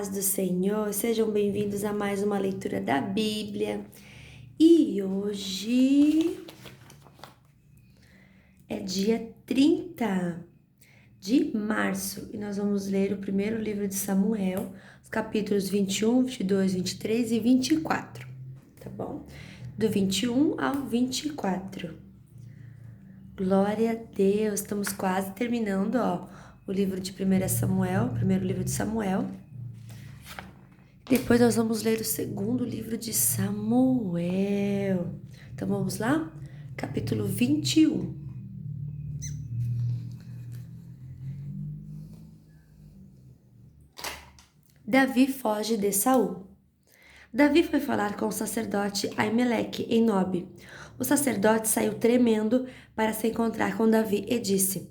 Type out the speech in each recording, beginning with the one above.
paz do Senhor, sejam bem-vindos a mais uma leitura da Bíblia. E hoje é dia 30 de março e nós vamos ler o primeiro livro de Samuel, os capítulos 21, 22, 23 e 24, tá bom? Do 21 ao 24. Glória a Deus, estamos quase terminando, o livro de 1 Samuel, primeiro livro de Samuel. Depois nós vamos ler o segundo livro de Samuel. Então vamos lá? Capítulo 21. Davi foge de Saul. Davi foi falar com o sacerdote Aimeleque em Nobe. O sacerdote saiu tremendo para se encontrar com Davi e disse: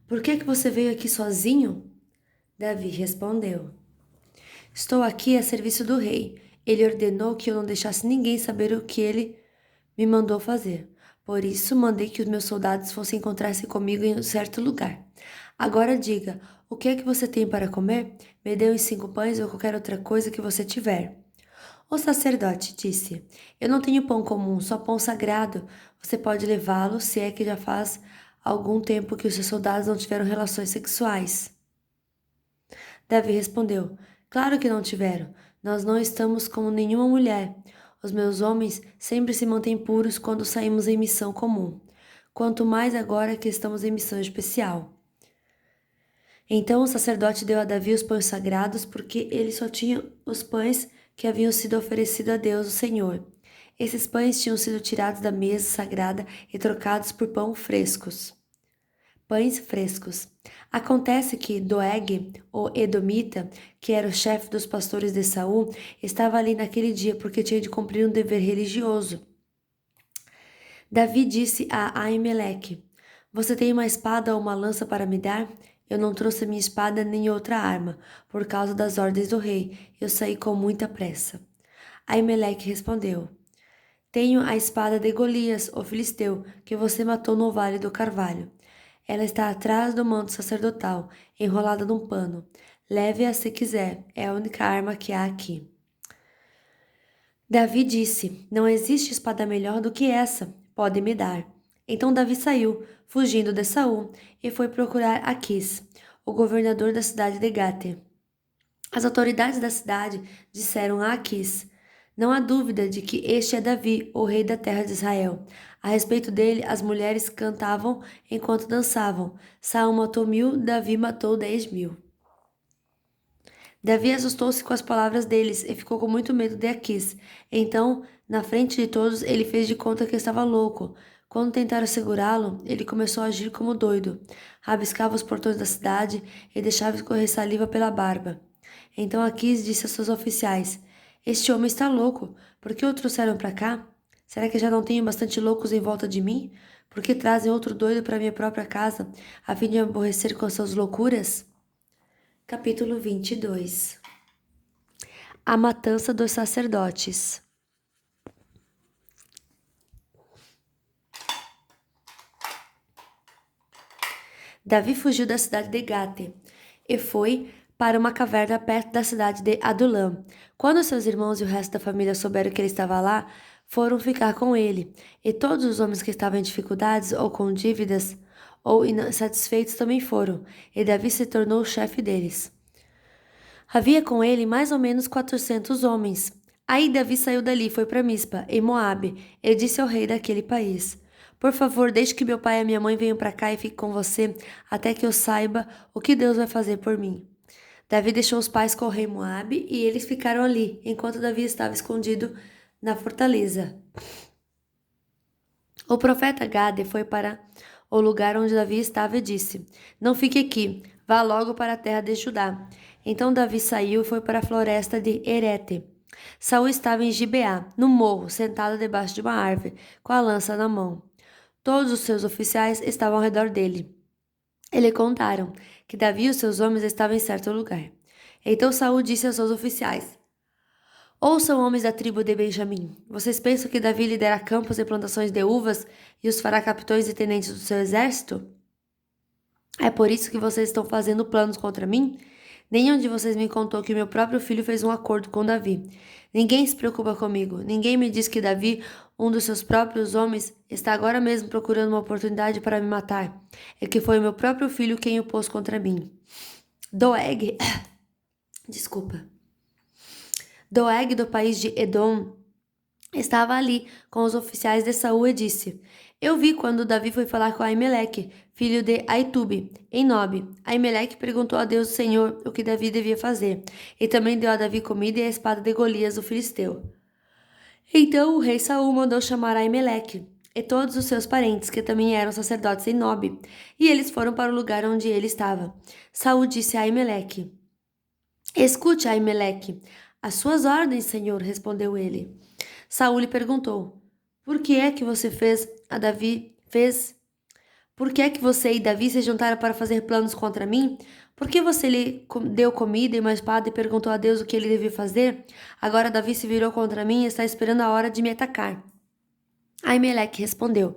"Por que você veio aqui sozinho?" Davi respondeu: "Estou aqui a serviço do rei. Ele ordenou que eu não deixasse ninguém saber o que ele me mandou fazer. Por isso, mandei que os meus soldados fossem encontrar-se comigo em um certo lugar. Agora diga, o que é que você tem para comer? Me dê uns 5 pães ou qualquer outra coisa que você tiver." O sacerdote disse: "Eu não tenho pão comum, só pão sagrado. Você pode levá-lo, se é que já faz algum tempo que os seus soldados não tiveram relações sexuais." Davi respondeu: "Claro que não tiveram. Nós não estamos como nenhuma mulher. Os meus homens sempre se mantêm puros quando saímos em missão comum. Quanto mais agora que estamos em missão especial." Então o sacerdote deu a Davi os pães sagrados, porque ele só tinha os pães que haviam sido oferecidos a Deus, o Senhor. Esses pães tinham sido tirados da mesa sagrada e trocados por pães frescos. Acontece que Doeg, o Edomita, que era o chefe dos pastores de Saul, estava ali naquele dia porque tinha de cumprir um dever religioso. Davi disse a Aimeleque: "Você tem uma espada ou uma lança para me dar?" "Eu não trouxe minha espada nem outra arma, por causa das ordens do rei. Eu saí com muita pressa." Aimeleque respondeu: "Tenho a espada de Golias, o filisteu, que você matou no Vale do Carvalho. Ela está atrás do manto sacerdotal, enrolada num pano. Leve-a se quiser, é a única arma que há aqui." Davi disse: "Não existe espada melhor do que essa. Pode me dar." Então Davi saiu, fugindo de Saul, e foi procurar Aquis, o governador da cidade de Gate. As autoridades da cidade disseram a Aquis: "Não há dúvida de que este é Davi, o rei da terra de Israel. A respeito dele, as mulheres cantavam enquanto dançavam. Saul matou 1.000, Davi matou 10.000." Davi assustou-se com as palavras deles e ficou com muito medo de Aquis. Então, na frente de todos, ele fez de conta que estava louco. Quando tentaram segurá-lo, ele começou a agir como doido. Rabiscava os portões da cidade e deixava escorrer saliva pela barba. Então Aquis disse aos seus oficiais: "Este homem está louco. Por que o trouxeram para cá? Será que já não tenho bastante loucos em volta de mim? Por que trazem outro doido para minha própria casa, a fim de me aborrecer com suas loucuras?" Capítulo 22. A matança dos sacerdotes. Davi fugiu da cidade de Gate e foi para uma caverna perto da cidade de Adulam. Quando seus irmãos e o resto da família souberam que ele estava lá, foram ficar com ele. E todos os homens que estavam em dificuldades ou com dívidas ou insatisfeitos também foram, e Davi se tornou o chefe deles. Havia com ele mais ou menos 400 homens. Aí Davi saiu dali e foi para Mispa, em Moabe. Ele disse ao rei daquele país: "Por favor, deixe que meu pai e minha mãe venham para cá e fiquem com você, até que eu saiba o que Deus vai fazer por mim." Davi deixou os pais com o rei Moabe e eles ficaram ali, enquanto Davi estava escondido na fortaleza. O profeta Gade foi para o lugar onde Davi estava e disse: "Não fique aqui, vá logo para a terra de Judá." Então Davi saiu e foi para a floresta de Herete. Saul estava em Gibeá, no morro, sentado debaixo de uma árvore, com a lança na mão. Todos os seus oficiais estavam ao redor dele. Eles contaram que Davi e os seus homens estavam em certo lugar. Então Saul disse aos seus oficiais: "Ouçam, homens da tribo de Benjamim. Vocês pensam que Davi lidera campos e plantações de uvas e os fará capitães e tenentes do seu exército? É por isso que vocês estão fazendo planos contra mim? Nenhum de vocês me contou que meu próprio filho fez um acordo com Davi. Ninguém se preocupa comigo. Ninguém me diz que Davi, um dos seus próprios homens, está agora mesmo procurando uma oportunidade para me matar. É que foi o meu próprio filho quem o pôs contra mim. Doeg, desculpa. Doeg, do país de Edom, estava ali com os oficiais de Saul e disse: Eu vi quando Davi foi falar com Aimeleque, filho de Aitube, em Nobe. Aimeleque perguntou a Deus, o Senhor, o que Davi devia fazer, e também deu a Davi comida e a espada de Golias, o filisteu. Então o rei Saul mandou chamar Aimeleque e todos os seus parentes, que também eram sacerdotes em Nobe, e eles foram para o lugar onde ele estava. Saul disse a Aimeleque: Escute, Aimeleque, as suas ordens, Senhor, respondeu ele. Saul lhe perguntou: Por que é que você Por que é que você e Davi se juntaram para fazer planos contra mim? Por que você lhe deu comida e uma espada e perguntou a Deus o que ele devia fazer? Agora Davi se virou contra mim e está esperando a hora de me atacar. Aimeleque respondeu: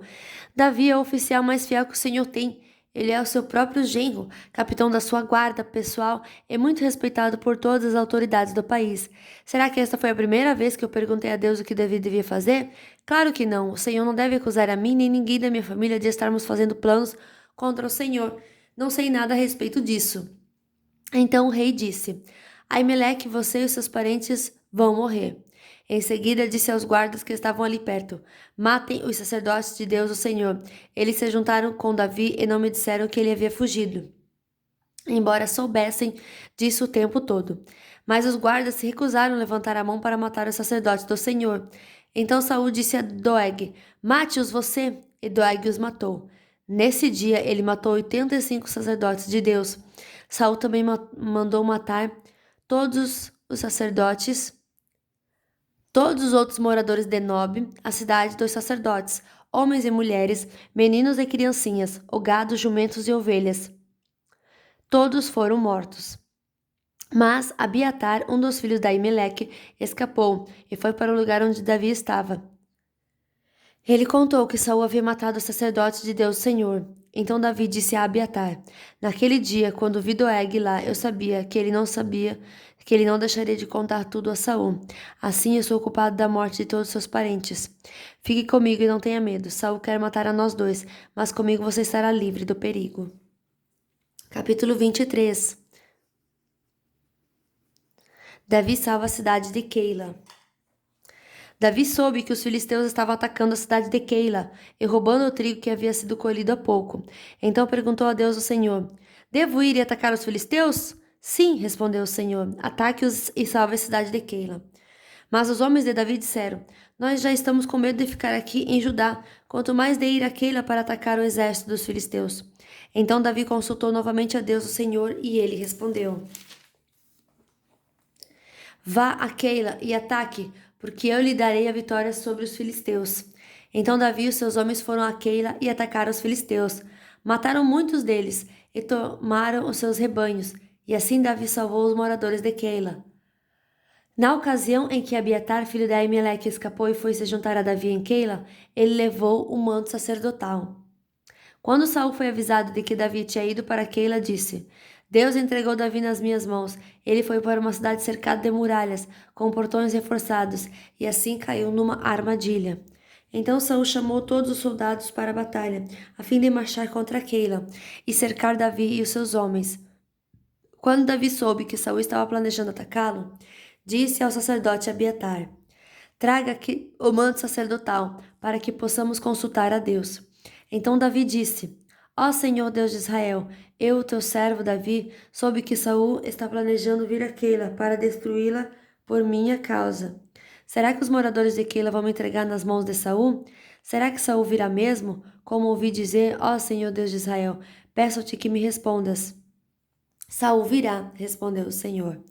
Davi é o oficial mais fiel que o Senhor tem. Ele é o seu próprio genro, capitão da sua guarda pessoal e muito respeitado por todas as autoridades do país. Será que esta foi a primeira vez que eu perguntei a Deus o que Davi devia fazer? Claro que não. O Senhor não deve acusar a mim nem ninguém da minha família de estarmos fazendo planos contra o Senhor. Não sei nada a respeito disso. Então o rei disse: Aimeleque, você e os seus parentes vão morrer. Em seguida disse aos guardas que estavam ali perto: Matem os sacerdotes de Deus, o Senhor. Eles se juntaram com Davi e não me disseram que ele havia fugido, embora soubessem disso o tempo todo. Mas os guardas se recusaram a levantar a mão para matar os sacerdotes do Senhor. Então Saul disse a Doeg: Mate-os você. E Doeg os matou. Nesse dia ele matou 85 sacerdotes de Deus. Saul também mandou matar todos os sacerdotes, todos os outros moradores de Nob, a cidade dos sacerdotes, homens e mulheres, meninos e criancinhas, o gado, jumentos e ovelhas. Todos foram mortos. Mas Abiatar, um dos filhos de Aimeleque, escapou e foi para o lugar onde Davi estava. Ele contou que Saul havia matado os sacerdotes de Deus Senhor. Então Davi disse a Abiatar: Naquele dia, quando vi Doeg lá, eu sabia, que ele não deixaria de contar tudo a Saul. Assim eu sou culpado da morte de todos seus parentes. Fique comigo e não tenha medo. Saul quer matar a nós dois, mas comigo você estará livre do perigo. Capítulo 23. Davi salva a cidade de Keila. Davi soube que os filisteus estavam atacando a cidade de Keila e roubando o trigo que havia sido colhido há pouco. Então perguntou a Deus o Senhor: Devo ir e atacar os filisteus? Sim, respondeu o Senhor. Ataque-os e salve a cidade de Keila. Mas os homens de Davi disseram: Nós já estamos com medo de ficar aqui em Judá, quanto mais de ir a Keila para atacar o exército dos filisteus. Então Davi consultou novamente a Deus o Senhor e ele respondeu: Vá a Keila e ataque, porque eu lhe darei a vitória sobre os filisteus. Então Davi e os seus homens foram a Keila e atacaram os filisteus. Mataram muitos deles e tomaram os seus rebanhos, e assim Davi salvou os moradores de Keila. Na ocasião em que Abiatar, filho de Aimeleque, escapou e foi se juntar a Davi em Keila, ele levou o manto sacerdotal. Quando Saul foi avisado de que Davi tinha ido para Keila, disse: Deus entregou Davi nas minhas mãos. Ele foi para uma cidade cercada de muralhas, com portões reforçados, e assim caiu numa armadilha. Então Saul chamou todos os soldados para a batalha, a fim de marchar contra Keila e cercar Davi e os seus homens. Quando Davi soube que Saul estava planejando atacá-lo, disse ao sacerdote Abiatar: Traga aqui o manto sacerdotal, para que possamos consultar a Deus. Então Davi disse: Ó Senhor Deus de Israel, eu, teu servo Davi, soube que Saul está planejando vir a Keila para destruí-la por minha causa. Será que os moradores de Keila vão me entregar nas mãos de Saul? Será que Saul virá mesmo? Como ouvi dizer, ó Senhor Deus de Israel, peço-te que me respondas. Saul virá, respondeu o Senhor.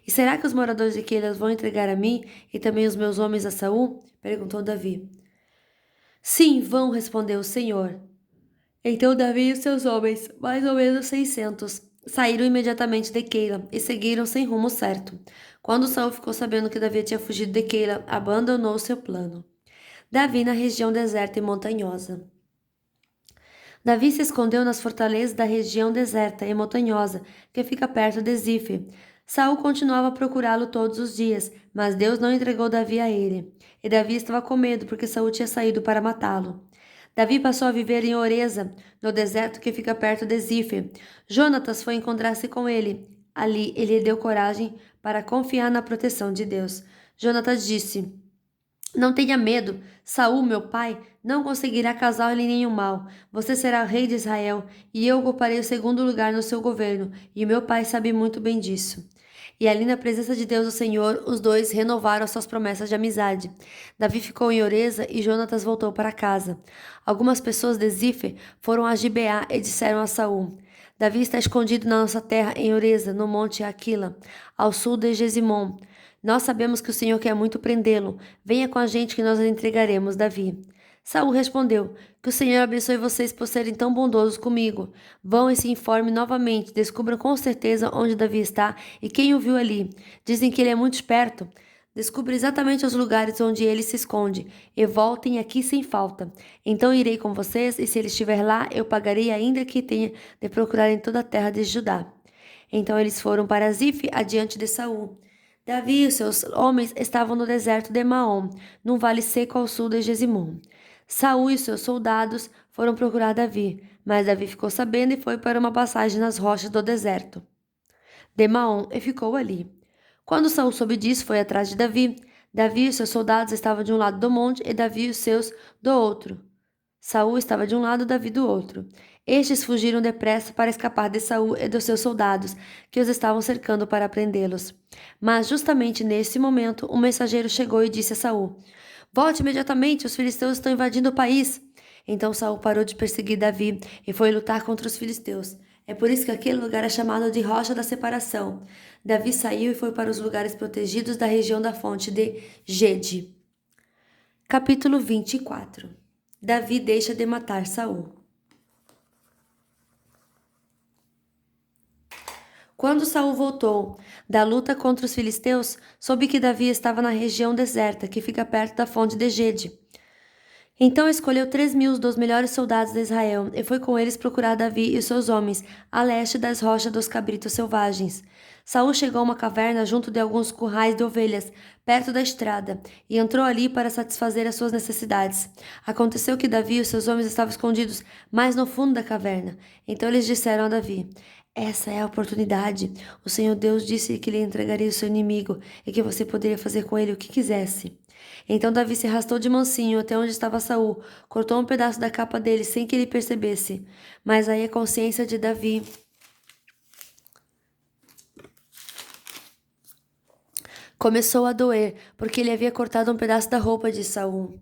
E será que os moradores de Keila vão entregar a mim e também os meus homens a Saul? Perguntou Davi. Sim, vão, respondeu o Senhor. Então Davi e os seus homens, mais ou menos 600, saíram imediatamente de Keila e seguiram sem rumo certo. Quando Saul ficou sabendo que Davi tinha fugido de Keila, abandonou seu plano. Davi na região deserta e montanhosa. Davi se escondeu nas fortalezas da região deserta e montanhosa, que fica perto de Zífe. Saul continuava a procurá-lo todos os dias, mas Deus não entregou Davi a ele. E Davi estava com medo, porque Saul tinha saído para matá-lo. Davi passou a viver em Oreza, no deserto que fica perto de Zífe. Jonatas foi encontrar-se com ele. Ali, ele lhe deu coragem para confiar na proteção de Deus. Jonatas disse: Não tenha medo, Saul, meu pai, não conseguirá causar-lhe nenhum mal. Você será rei de Israel, e eu ocuparei o segundo lugar no seu governo, e meu pai sabe muito bem disso. E ali na presença de Deus o Senhor, os dois renovaram suas promessas de amizade. Davi ficou em Oreza e Jonatas voltou para casa. Algumas pessoas de Zífer foram a Gibeá e disseram a Saul: Davi está escondido na nossa terra em Oreza, no monte Aquila, ao sul de Gesimon. Nós sabemos que o Senhor quer muito prendê-lo. Venha com a gente que nós lhe entregaremos Davi. Saul respondeu: Que o Senhor abençoe vocês por serem tão bondosos comigo. Vão e se informem novamente, descubram com certeza onde Davi está e quem o viu ali. Dizem que ele é muito esperto. Descubra exatamente os lugares onde ele se esconde e voltem aqui sem falta. Então irei com vocês e se ele estiver lá, eu pagarei ainda que tenha de procurar em toda a terra de Judá. Então eles foram para Zif adiante de Saul. Davi e os seus homens estavam no deserto de Maom, num vale seco ao sul de Gesimon. Saul e seus soldados foram procurar Davi, mas Davi ficou sabendo e foi para uma passagem nas rochas do deserto de Maom e ficou ali. Quando Saul soube disso, foi atrás de Davi. Davi e seus soldados estavam de um lado do monte e Davi e os seus do outro. Saul estava de um lado, Davi do outro. Estes fugiram depressa para escapar de Saul e dos seus soldados, que os estavam cercando para prendê-los. Mas justamente nesse momento, um mensageiro chegou e disse a Saul: Volte imediatamente, os filisteus estão invadindo o país. Então Saul parou de perseguir Davi e foi lutar contra os filisteus. É por isso que aquele lugar é chamado de Rocha da Separação. Davi saiu e foi para os lugares protegidos da região da fonte de Gede. Capítulo 24. Davi deixa de matar Saul. Quando Saul voltou da luta contra os filisteus, soube que Davi estava na região deserta, que fica perto da fonte de Gede. Então escolheu 3.000 dos melhores soldados de Israel e foi com eles procurar Davi e os seus homens, a leste das rochas dos cabritos selvagens. Saul chegou a uma caverna junto de alguns currais de ovelhas, perto da estrada, e entrou ali para satisfazer as suas necessidades. Aconteceu que Davi e os seus homens estavam escondidos mais no fundo da caverna. Então eles disseram a Davi: Essa é a oportunidade. O Senhor Deus disse que lhe entregaria o seu inimigo e que você poderia fazer com ele o que quisesse. Então Davi se arrastou de mansinho até onde estava Saul, cortou um pedaço da capa dele sem que ele percebesse. Mas aí a consciência de Davi começou a doer, porque ele havia cortado um pedaço da roupa de Saul.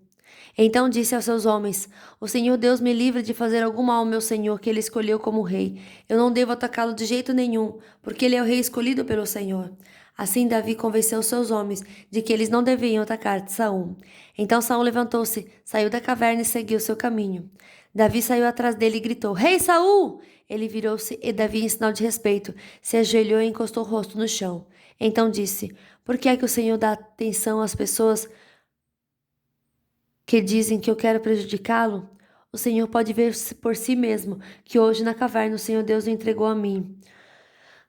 Então disse aos seus homens: O Senhor Deus me livre de fazer algum mal ao meu senhor, que ele escolheu como rei. Eu não devo atacá-lo de jeito nenhum, porque ele é o rei escolhido pelo Senhor. Assim Davi convenceu seus homens de que eles não deveriam atacar Saul. Então Saul levantou-se, saiu da caverna e seguiu seu caminho. Davi saiu atrás dele e gritou: Rei Saul! Ele virou-se e Davi, em sinal de respeito, se ajoelhou e encostou o rosto no chão. Então disse: Por que é que o Senhor dá atenção às pessoas que dizem que eu quero prejudicá-lo? O Senhor pode ver por si mesmo que hoje na caverna o Senhor Deus o entregou a mim.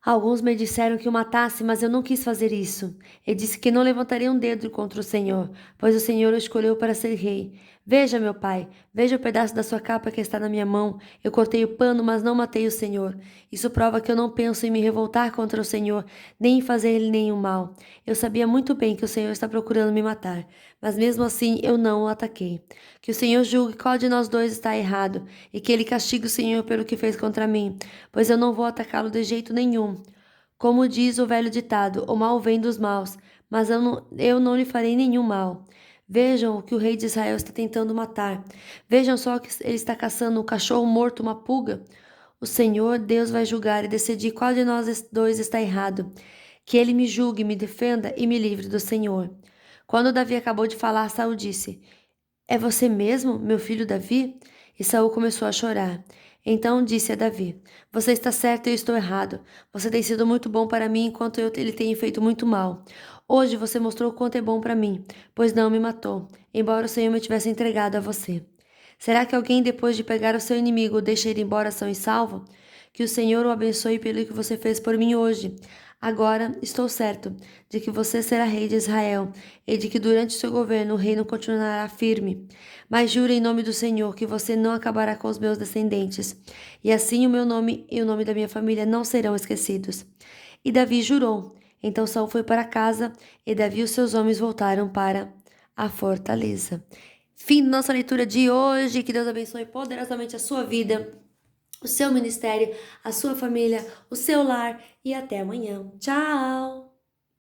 Alguns me disseram que o matasse, mas eu não quis fazer isso. Ele disse que não levantaria um dedo contra o Senhor, pois o Senhor o escolheu para ser rei. Veja, meu pai, veja o pedaço da sua capa que está na minha mão. Eu cortei o pano, mas não matei o Senhor. Isso prova que eu não penso em me revoltar contra o Senhor, nem em fazer-lhe nenhum mal. Eu sabia muito bem que o Senhor está procurando me matar, mas mesmo assim eu não o ataquei. Que o Senhor julgue qual de nós dois está errado, e que ele castigue o Senhor pelo que fez contra mim, pois eu não vou atacá-lo de jeito nenhum. Como diz o velho ditado, o mal vem dos maus, mas eu não lhe farei nenhum mal. Vejam o que o rei de Israel está tentando matar. Vejam só que ele está caçando um cachorro morto, uma pulga. O Senhor, Deus, vai julgar e decidir qual de nós dois está errado. Que ele me julgue, me defenda e me livre do Senhor. Quando Davi acabou de falar, Saul disse: É você mesmo, meu filho Davi? E Saul começou a chorar. Então disse a Davi: Você está certo e eu estou errado. Você tem sido muito bom para mim enquanto ele tem feito muito mal. Hoje você mostrou o quanto é bom para mim, pois não me matou, embora o Senhor me tivesse entregado a você. Será que alguém, depois de pegar o seu inimigo, o deixa ir embora são e salvo? Que o Senhor o abençoe pelo que você fez por mim hoje. Agora estou certo de que você será rei de Israel e de que durante o seu governo o reino continuará firme. Mas juro em nome do Senhor que você não acabará com os meus descendentes, e assim o meu nome e o nome da minha família não serão esquecidos. E Davi jurou. Então Saul foi para casa e Davi e os seus homens voltaram para a fortaleza. Fim da nossa leitura de hoje. Que Deus abençoe poderosamente a sua vida, o seu ministério, a sua família, o seu lar e até amanhã. Tchau!